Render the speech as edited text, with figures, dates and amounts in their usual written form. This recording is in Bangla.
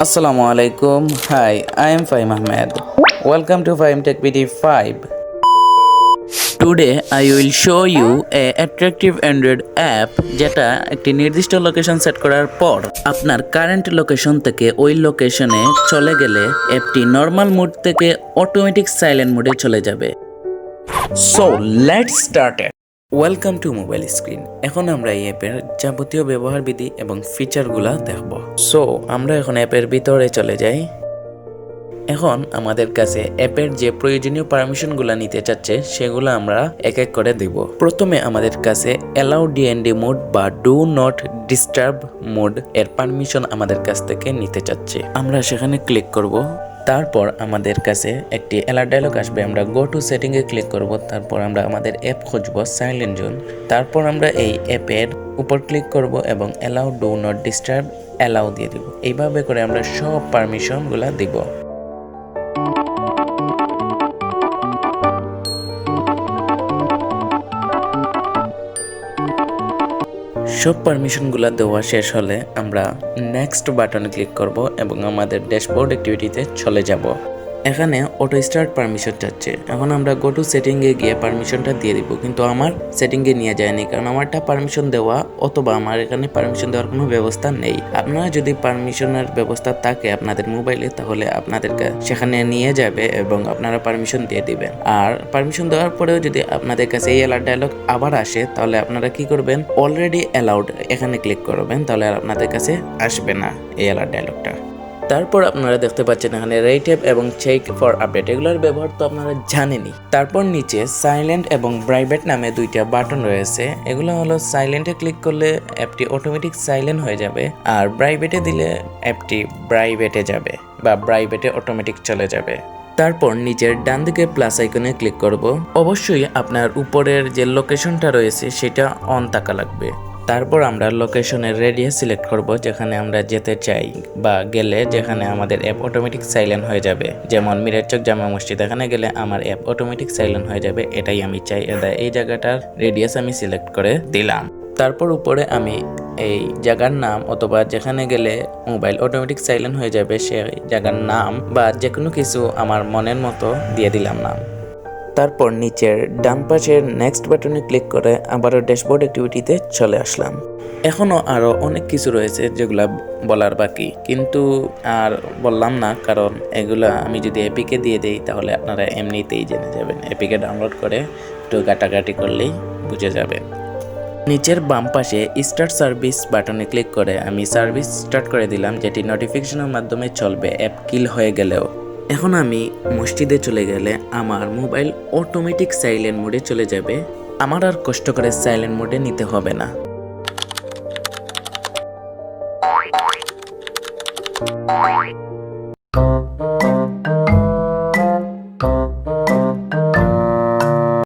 Assalamu alaikum. Hi, I am Fahim Ahmed. Welcome to Fahim Tech PD 5. Today I will show you a attractive Android app যেটা একটি নির্দিষ্ট লোকেশন সেট করার পর আপনার কারেন্ট লোকেশন থেকে ওই লোকেশনে চলে গেলে অ্যাপটি নর্মাল মোড থেকে অটোমেটিক সাইলেন্ট মোডে চলে যাবে। So let's start it. Welcome to mobile screen. এখন আমরা এই অ্যাপের যাবতীয় ব্যবহার বিধি এবং ফিচারগুলো দেখব। সো আমরা এখন অ্যাপের ভিতরে চলে যাই। এখন আমাদের কাছে অ্যাপের যে প্রয়োজনীয় পারমিশনগুলো নিতে চাচ্ছে সেগুলো আমরা এক এক করে দেব। প্রথমে আমাদের কাছে অ্যালাউ ডিএনডি মোড বা ডু নট ডিস্টার্ব মোড এর পারমিশন আমাদের কাছ থেকে নিতে চাচ্ছে। আমরা সেখানে ক্লিক করব। তারপর আমাদের কাছে একটি অ্যালার্ট ডায়লগ আসবে। আমরা go to setting A click করব। তারপর আমরা আমাদের অ্যাপ খুঁজব সাইলেন্ট জোন। তারপর আমরা এই অ্যাপের উপর ক্লিক করব এবং allow do not disturb allow দিয়ে দেব। এইভাবে করে আমরা সব পারমিশনগুলো দিব। সব পারমিশনগুলো দেওয়া শেষ হলে আমরা নেক্সট বাটনে ক্লিক করব এবং আমাদের ড্যাশবোর্ড অ্যাক্টিভিটিতে চলে যাব। এখানে অটো স্টার্ট পারমিশন চাচ্ছে। এখন আমরা গো টু সেটিংয়ে গিয়ে পারমিশনটা দিয়ে দিব, কিন্তু আমার সেটিংয়ে নিয়ে যায়নি কারণ আমারটা পারমিশন দেওয়া অথবা আমার এখানে পারমিশন দেওয়ার কোনো ব্যবস্থা নেই। আপনারা যদি পারমিশনের ব্যবস্থা থাকে আপনাদের মোবাইলে তাহলে আপনাদেরকে সেখানে নিয়ে যাবে এবং আপনারা পারমিশন দিয়ে দিবেন। আর পারমিশন দেওয়ার পরেও যদি আপনাদের কাছে এই অ্যালার্ট ডায়লগ আবার আসে তাহলে আপনারা কি করবেন, অলরেডি অ্যালাউড এখানে ক্লিক করবেন, তাহলে আর আপনাদের কাছে আসবে না এই অ্যালার্ট ডায়লগটা। তারপর আপনারা দেখতে পাচ্ছেন এখানে রেট অ্যাপ এবং চেক ফর আপডেট, এগুলোর ব্যবহার তো আপনারা জানেনই। তারপর নিচে সাইলেন্ট এবং প্রাইভেট নামে দুইটা বাটন রয়েছে। এগুলো হলো সাইলেন্টে ক্লিক করলে অ্যাপটি অটোমেটিক সাইলেন্ট হয়ে যাবে, আর প্রাইভেটে দিলে অ্যাপটি প্রাইভেটে যাবে বা প্রাইভেটে অটোমেটিক চলে যাবে। তারপর নিচের ডান দিকে প্লাস আইকনে ক্লিক করব। অবশ্যই আপনার উপরের যে লোকেশনটা রয়েছে সেটা অন থাকা লাগবে। তারপর আমরা লোকেশনের রেডিয়াস সিলেক্ট করব যেখানে আমরা যেতে চাই বা গেলে যেখানে আমাদের অ্যাপ অটোমেটিক সাইলেন্ট হয়ে যাবে। যেমন মিরারচক জামা মসজিদ, এখানে গেলে আমার অ্যাপ অটোমেটিক সাইলেন্ট হয়ে যাবে, এটাই আমি চাই। এই জায়গাটার রেডিয়াস আমি সিলেক্ট করে দিলাম। তারপর উপরে আমি এই জায়গার নাম অথবা যেখানে গেলে মোবাইল অটোমেটিক সাইলেন্ট হয়ে যাবে সেই জায়গার নাম বা যে কোনো কিছু আমার মনের মতো দিয়ে দিলাম নাম। তারপর নিচের ডান পাশের নেক্সট বাটনে ক্লিক করে আবারও ড্যাশবোর্ড অ্যাক্টিভিটিতে চলে আসলাম। এখনও আরও অনেক কিছু রয়েছে যেগুলা বলার বাকি, কিন্তু আর বললাম না কারণ এগুলা আমি যদি এপিকে দিয়ে দিই তাহলে আপনারা এমনিতেই জেনে যাবেন। এপিকে ডাউনলোড করে একটু ঘাটাঘাটি করলেই বুঝে যাবেন। নিচের বাম পাশে স্টার্ট সার্ভিস বাটনে ক্লিক করে আমি সার্ভিস স্টার্ট করে দিলাম, যেটি নোটিফিকেশনের মাধ্যমে চলবে অ্যাপ কিল হয়ে গেলেও। এখন আমি মসজিদে চলে গেলে আমার মোবাইল অটোমেটিক সাইলেন্ট মোডে চলে যাবে, আমার আর কষ্ট করে সাইলেন্ট মোডে নিতে হবে না।